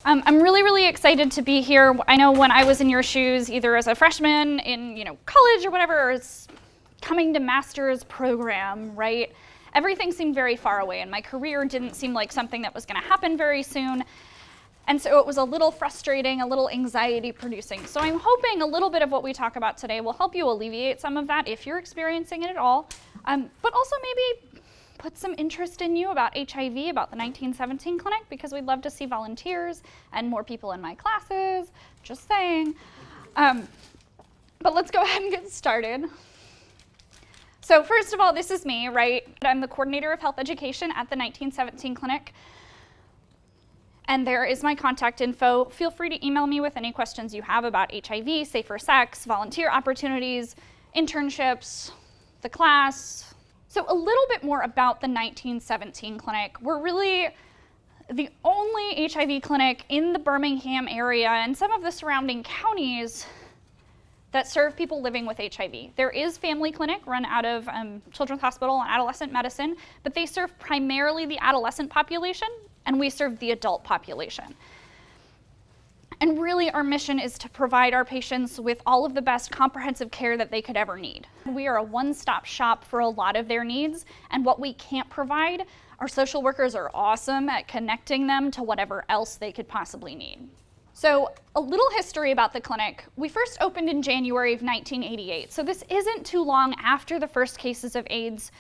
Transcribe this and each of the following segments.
I'm really excited to be here. I know when I was in your shoes, either as a freshman in college or whatever, or as coming to master's program, right? Everything seemed very far away, and my career didn't seem like something that was going to happen very soon. And so it was a little frustrating, a little anxiety producing. So I'm hoping a little bit of what we talk about today will help you alleviate some of that if you're experiencing it at all, but also maybe put some interest in you about HIV, about the 1917 clinic, because we'd love to see volunteers and more people in my classes, just saying. But let's go ahead and get started. So first of all, this is me, right? I'm the coordinator of health education at the 1917 clinic. And there is my contact info. Feel free to email me with any questions you have about HIV, safer sex, volunteer opportunities, internships, the class. So a little bit more about the 1917 clinic. We're really the only HIV clinic in the Birmingham area and some of the surrounding counties that serve people living with HIV. There is Family Clinic run out of Children's Hospital and Adolescent Medicine, but they serve primarily the adolescent population, and we serve the adult population. And really our mission is to provide our patients with all of the best comprehensive care that they could ever need. We are a one-stop shop for a lot of their needs, and what we can't provide, our social workers are awesome at connecting them to whatever else they could possibly need. So a little history about the clinic. We first opened in January of 1988, so this isn't too long after the first cases of AIDS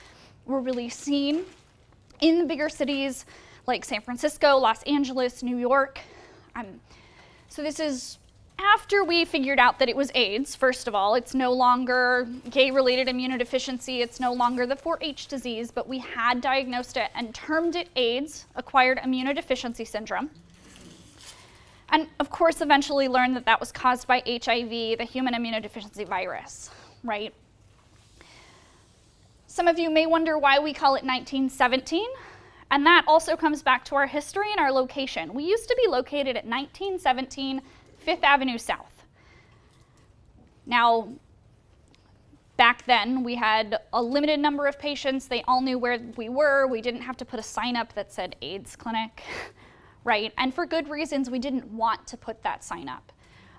were really seen in the bigger cities like San Francisco, Los Angeles, New York. So this is after we figured out that it was AIDS, first of all. It's no longer gay-related immunodeficiency, it's no longer the 4-H disease, but we had diagnosed it and termed it AIDS, acquired immunodeficiency syndrome. And of course, eventually learned that that was caused by HIV, the human immunodeficiency virus, right? Some of you may wonder why we call it 1917. And that also comes back to our history and our location. We used to be located at 1917 5th Avenue South. Now, back then, we had a limited number of patients. They all knew where we were. We didn't have to put a sign up that said AIDS clinic, right? And for good reasons, we didn't want to put that sign up.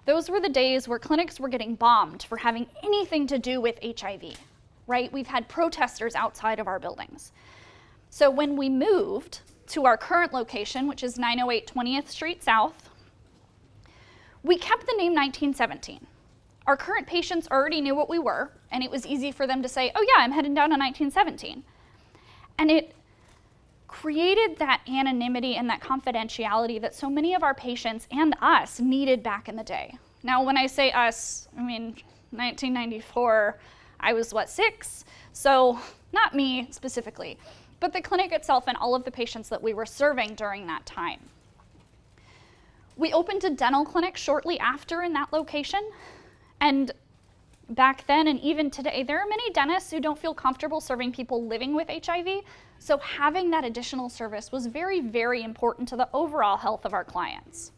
Those were the days where clinics were getting bombed for having anything to do with HIV, right? We've had protesters outside of our buildings. So when we moved to our current location, which is 908 20th Street South, we kept the name 1917. Our current patients already knew what we were, and it was easy for them to say, oh yeah, I'm heading down to 1917. And it created that anonymity and that confidentiality that so many of our patients and us needed back in the day. Now, when I say us, I mean 1994, I was 6? So not me specifically, but the clinic itself and all of the patients that we were serving during that time. We opened a dental clinic shortly after in that location, and back then and even today, there are many dentists who don't feel comfortable serving people living with HIV, so having that additional service was very important to the overall health of our clients.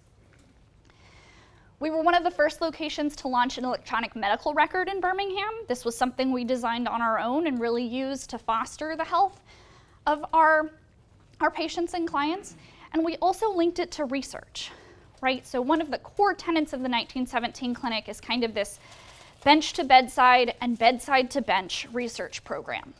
We were one of the first locations to launch an electronic medical record in Birmingham. This was something we designed on our own and really used to foster the health of our patients and clients, and we also linked it to research, right? So one of the core tenets of the 1917 clinic is kind of this bench to bedside and bedside to bench research program.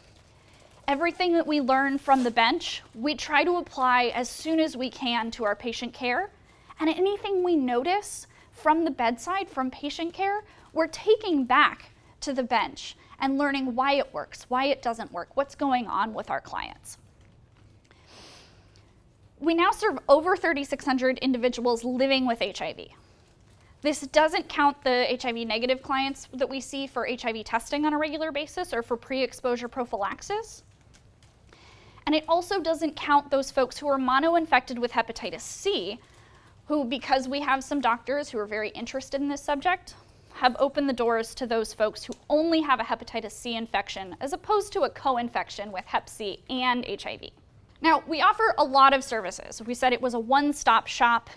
Everything that we learn from the bench, we try to apply as soon as we can to our patient care, and anything we notice from the bedside, from patient care, we're taking back to the bench and learning why it works, why it doesn't work, what's going on with our clients. We now serve over 3,600 individuals living with HIV. This doesn't count the HIV negative clients that we see for HIV testing on a regular basis or for pre-exposure prophylaxis. And it also doesn't count those folks who are mono-infected with hepatitis C, who, because we have some doctors who are very interested in this subject, have opened the doors to those folks who only have a hepatitis C infection as opposed to a co-infection with hep C and HIV. Now, we offer a lot of services. We said it was a one-stop shop,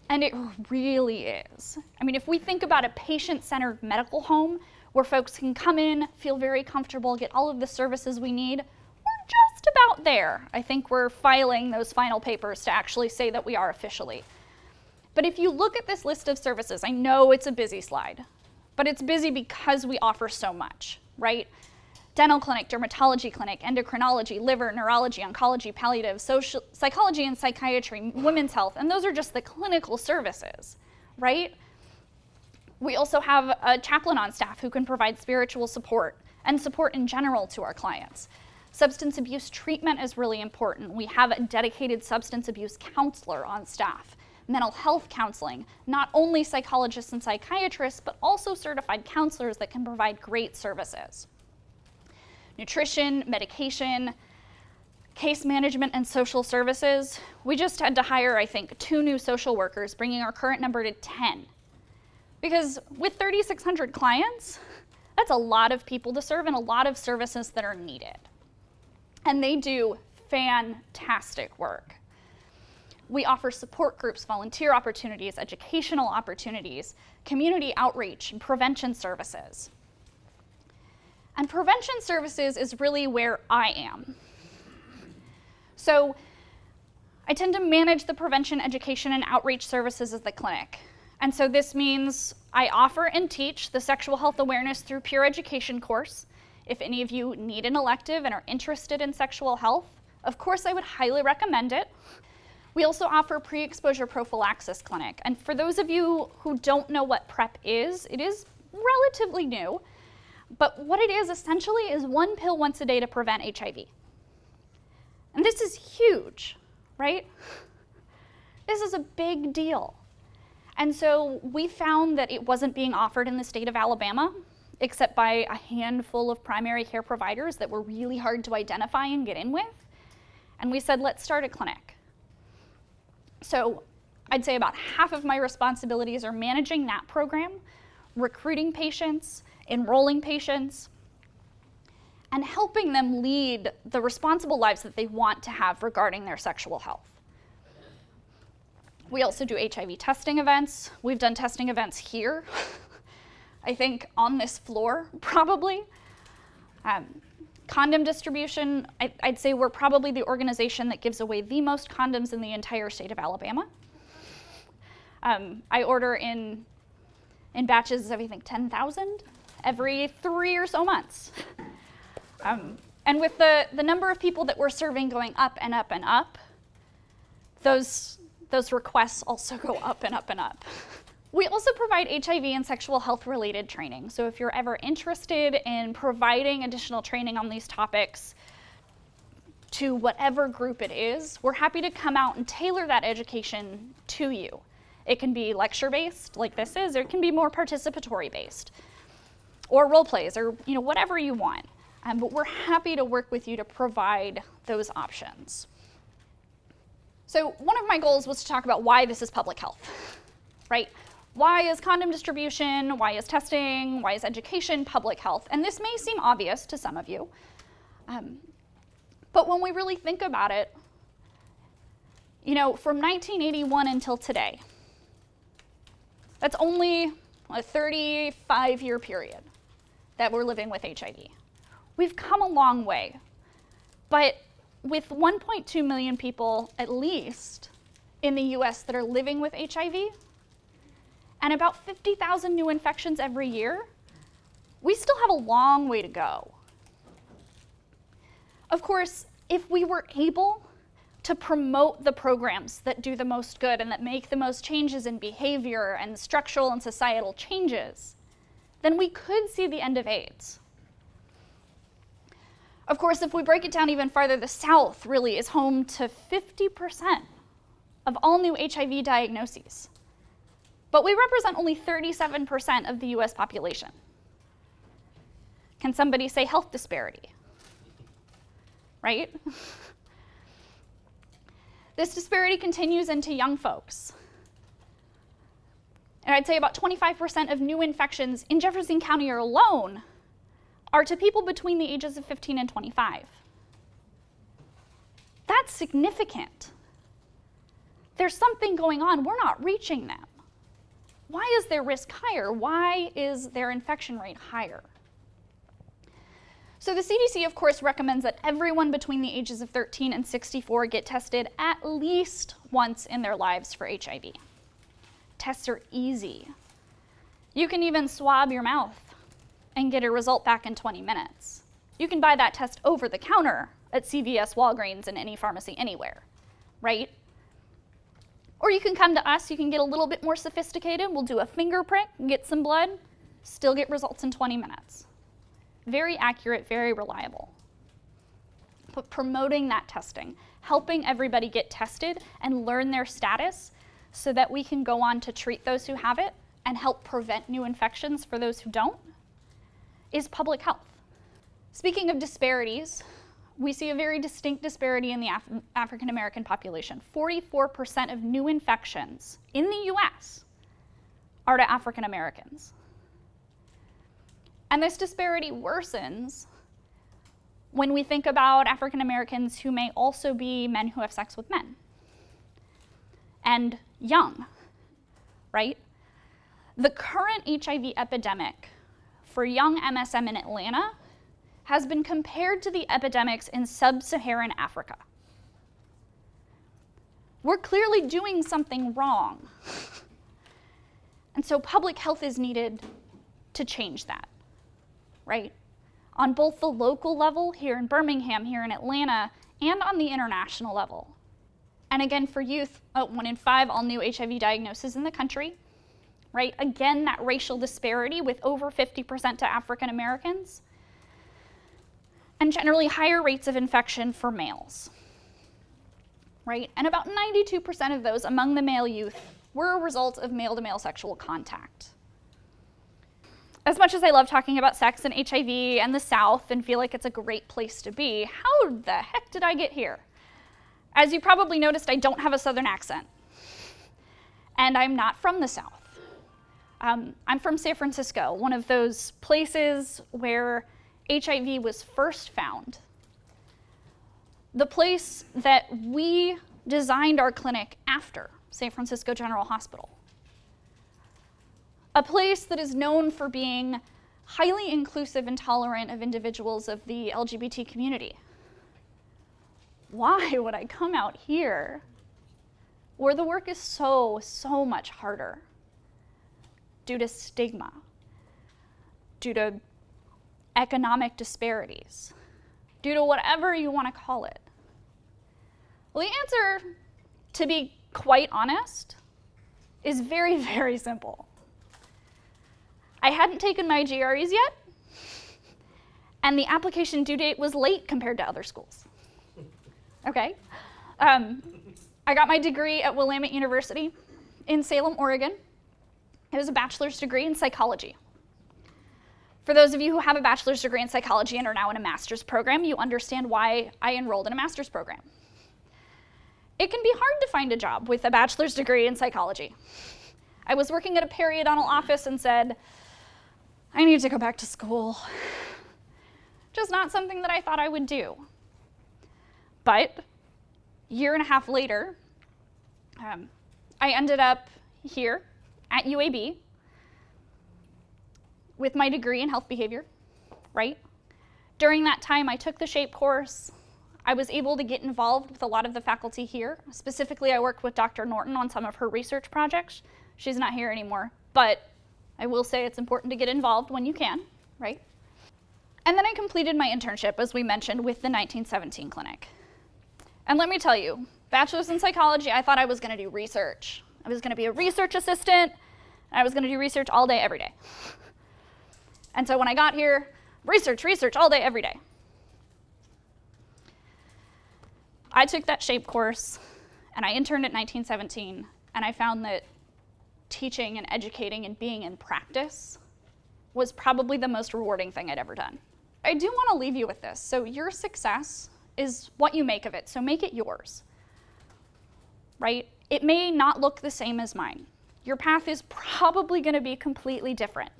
and it really is. I mean, if we think about a patient-centered medical home where folks can come in, feel very comfortable, get all of the services we need, we're just about there. I think we're filing those final papers to actually say that we are officially. But if you look at this list of services, I know it's a busy slide, but it's busy because we offer so much, right? Dental clinic, dermatology clinic, endocrinology, liver, neurology, oncology, palliative, social, psychology and psychiatry, women's health, and those are just the clinical services, right? We also have a chaplain on staff who can provide spiritual support and support in general to our clients. Substance abuse treatment is really important. We have a dedicated substance abuse counselor on staff. Mental health counseling, not only psychologists and psychiatrists, but also certified counselors that can provide great services. Nutrition, medication, case management, and social services. We just had to hire, I think, 2 new social workers, bringing our current number to 10. Because with 3,600 clients, that's a lot of people to serve and a lot of services that are needed. And they do fantastic work. We offer support groups, volunteer opportunities, educational opportunities, community outreach, and prevention services. And prevention services is really where I am. So I tend to manage the prevention, education, and outreach services at the clinic. And so this means I offer and teach the sexual health awareness through peer education course. If any of you need an elective and are interested in sexual health, of course I would highly recommend it. We also offer pre-exposure prophylaxis clinic. And for those of you who don't know what PrEP is, it is relatively new. But what it is essentially is 1 pill once a day to prevent HIV. And this is huge, right? This is a big deal. And so we found that it wasn't being offered in the state of Alabama, except by a handful of primary care providers that were really hard to identify and get in with. And we said, let's start a clinic. So I'd say about half of my responsibilities are managing that program, recruiting patients, enrolling patients, and helping them lead the responsible lives that they want to have regarding their sexual health. We also do HIV testing events. We've done testing events here, I think on this floor, probably. Condom distribution, I'd say we're probably the organization that gives away the most condoms in the entire state of Alabama. I order in batches of, I think, 10,000 every 3 or so months. And with the number of people that we're serving going up and up and up, those requests also go up and up and up. We also provide HIV and sexual health related training. So if you're ever interested in providing additional training on these topics to whatever group it is, we're happy to come out and tailor that education to you. It can be lecture-based, like this is, or it can be more participatory-based, or role plays, or whatever you want. But we're happy to work with you to provide those options. So one of my goals was to talk about why this is public health, right? Why is condom distribution, why is testing, why is education public health? And this may seem obvious to some of you, but when we really think about it, from 1981 until today, that's only a 35-year period that we're living with HIV. We've come a long way, but with 1.2 million people, at least, in the US that are living with HIV, and about 50,000 new infections every year, we still have a long way to go. Of course, if we were able to promote the programs that do the most good and that make the most changes in behavior and structural and societal changes, then we could see the end of AIDS. Of course, if we break it down even farther, the South really is home to 50% of all new HIV diagnoses. But we represent only 37% of the US population. Can somebody say health disparity? Right? This disparity continues into young folks. And I'd say about 25% of new infections in Jefferson County alone are to people between the ages of 15 and 25. That's significant. There's something going on. We're not reaching them. Why is their risk higher? Why is their infection rate higher? So the CDC, of course, recommends that everyone between the ages of 13 and 64 get tested at least once in their lives for HIV. Tests are easy. You can even swab your mouth and get a result back in 20 minutes. You can buy that test over the counter at CVS, Walgreens, and any pharmacy anywhere, right? Or you can come to us, you can get a little bit more sophisticated. We'll do a finger prick, get some blood, still get results in 20 minutes. Very accurate, very reliable. But promoting that testing, helping everybody get tested and learn their status so that we can go on to treat those who have it and help prevent new infections for those who don't, is public health. Speaking of disparities, we see a very distinct disparity in the African American population. 44% of new infections in the US are to African Americans. And this disparity worsens when we think about African Americans who may also be men who have sex with men. And young, right? The current HIV epidemic for young MSM in Atlanta has been compared to the epidemics in sub-Saharan Africa. We're clearly doing something wrong. And so public health is needed to change that, right? On both the local level here in Birmingham, here in Atlanta, and on the international level. And again, for youth, 1 in 5 all new HIV diagnoses in the country, right? Again, that racial disparity with over 50% to African Americans, and generally higher rates of infection for males, right? And about 92% of those among the male youth were a result of male-to-male sexual contact. As much as I love talking about sex and HIV and the South and feel like it's a great place to be, how the heck did I get here? As you probably noticed, I don't have a Southern accent. And I'm not from the South. I'm from San Francisco, one of those places where HIV was first found. The place that we designed our clinic after, San Francisco General Hospital. A place that is known for being highly inclusive and tolerant of individuals of the LGBT community. Why would I come out here where the work is so much harder due to stigma, due to economic disparities, due to whatever you want to call it? Well, the answer, to be quite honest, is very, very simple. I hadn't taken my GREs yet, and the application due date was late compared to other schools. Okay? I got my degree at Willamette University in Salem, Oregon. It was a bachelor's degree in psychology. For those of you who have a bachelor's degree in psychology and are now in a master's program, you understand why I enrolled in a master's program. It can be hard to find a job with a bachelor's degree in psychology. I was working at a periodontal office and said, I need to go back to school. Just not something that I thought I would do. But a year and a half later, I ended up here at UAB with my degree in health behavior, right? During that time, I took the SHAPE course. I was able to get involved with a lot of the faculty here. Specifically, I worked with Dr. Norton on some of her research projects. She's not here anymore, but I will say it's important to get involved when you can, right? And then I completed my internship, as we mentioned, with the 1917 clinic. And let me tell you, bachelor's in psychology, I thought I was going to do research. I was going to be a research assistant, and I was going to do research all day, every day. And so when I got here, research all day, every day. I took that SHAPE course, and I interned at 1917, and I found that teaching and educating and being in practice was probably the most rewarding thing I'd ever done. I do want to leave you with this. So your success is what you make of it, so make it yours, right? It may not look the same as mine. Your path is probably going to be completely different.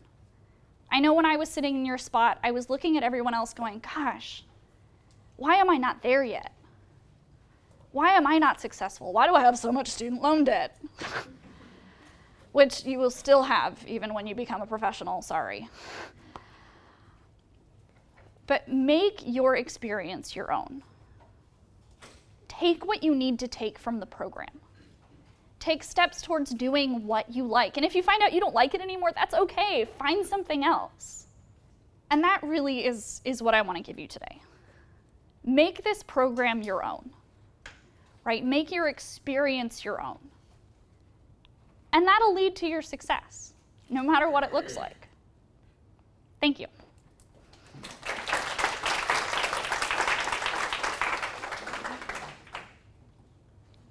I know when I was sitting in your spot, I was looking at everyone else going, gosh, why am I not there yet? Why am I not successful? Why do I have so much student loan debt? Which you will still have even when you become a professional, sorry. But make your experience your own. Take what you need to take from the program. Take steps towards doing what you like. And if you find out you don't like it anymore, that's okay. Find something else. And that really is what I want to give you today. Make this program your own, right? Make your experience your own. And that'll lead to your success, no matter what it looks like. Thank you.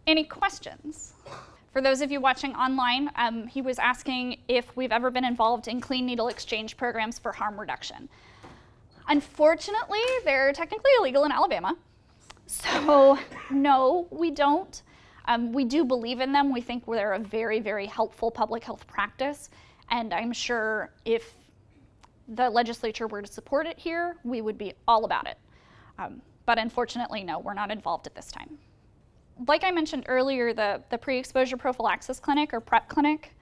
Any questions? For those of you watching online, he was asking if we've ever been involved in clean needle exchange programs for harm reduction. Unfortunately, they're technically illegal in Alabama. So no, we don't. We do believe in them. We think they're a very, very helpful public health practice. And I'm sure if the legislature were to support it here, we would be all about it. But unfortunately, no, we're not involved at this time. Like I mentioned earlier, the pre-exposure prophylaxis clinic, or PrEP clinic,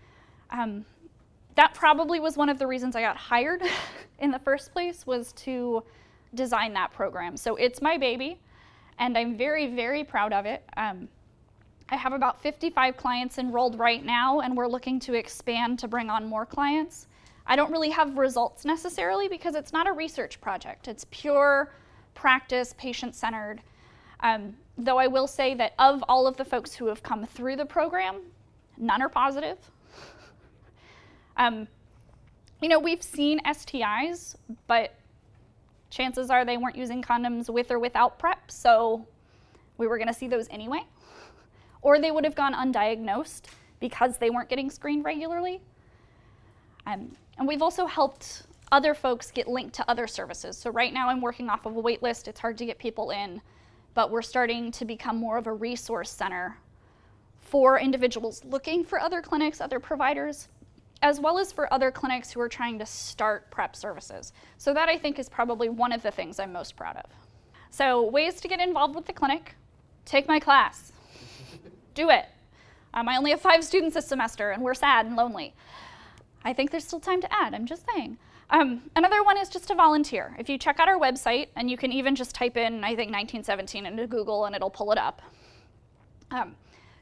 that probably was one of the reasons I got hired in the first place, was to design that program. So it's my baby, and I'm very, very proud of it. I have about 55 clients enrolled right now, and we're looking to expand to bring on more clients. I don't really have results necessarily because it's not a research project. It's pure practice, patient-centered. Though I will say that of all of the folks who have come through the program, none are positive. You know, we've seen STIs, but chances are they weren't using condoms with or without PrEP, so we were going to see those anyway. Or they would have gone undiagnosed because they weren't getting screened regularly. And we've also helped other folks get linked to other services. So right now I'm working off of a wait list. It's hard to get people in, but we're starting to become more of a resource center for individuals looking for other clinics, other providers, as well as for other clinics who are trying to start PrEP services. So that, I think, is probably one of the things I'm most proud of. So ways to get involved with the clinic: take my class. Do it. I only have 5 students this semester, and we're sad and lonely. I think there's still time to add, I'm just saying. Another one is just to volunteer. If you check out our website, and you can even just type in, I think, 1917 into Google, and it'll pull it up.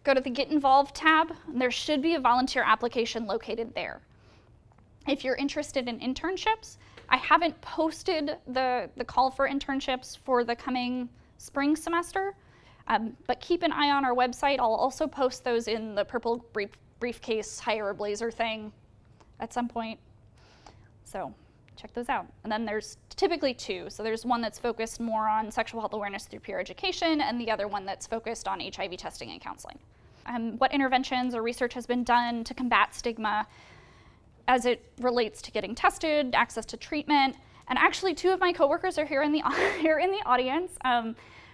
Go to the Get Involved tab, and there should be a volunteer application located there. If you're interested in internships, I haven't posted the call for internships for the coming spring semester, but keep an eye on our website. I'll also post those in the purple briefcase hire a blazer thing at some point. So check those out. And then there's typically 2. So there's one that's focused more on sexual health awareness through peer education, and the other one that's focused on HIV testing and counseling. What interventions or research has been done to combat stigma as it relates to getting tested, access to treatment. And actually 2 of my coworkers are here in the audience.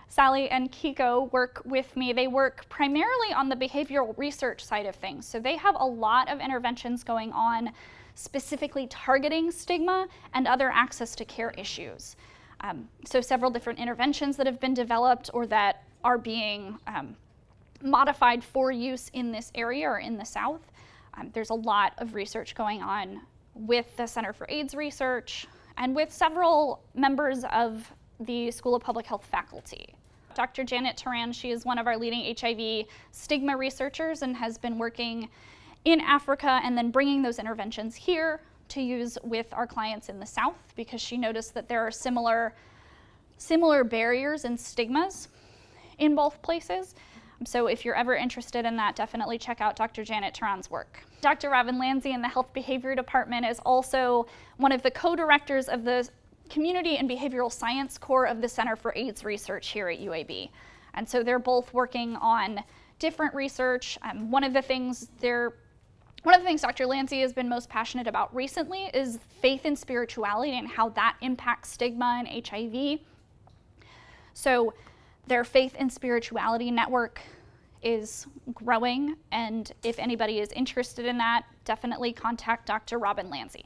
Sally and Kiko work with me. They work primarily on the behavioral research side of things. So they have a lot of interventions going on specifically targeting stigma and other access to care issues. So several different interventions that have been developed or that are being modified for use in this area or in the South. There's a lot of research going on with the Center for AIDS Research and with several members of the School of Public Health faculty. Dr. Janet Turan, she is one of our leading HIV stigma researchers and has been working in Africa and then bringing those interventions here to use with our clients in the South, because she noticed that there are similar barriers and stigmas in both places. So if you're ever interested in that, definitely check out Dr. Janet Turan's work. Dr. Robin Lanzi in the Health Behavior Department is also one of the co-directors of the Community and Behavioral Science Core of the Center for AIDS Research here at UAB. And so they're both working on different research. One of the things Dr. Lanzi has been most passionate about recently is faith and spirituality and how that impacts stigma and HIV. So their faith and spirituality network is growing, and if anybody is interested in that, definitely contact Dr. Robin Lanzi.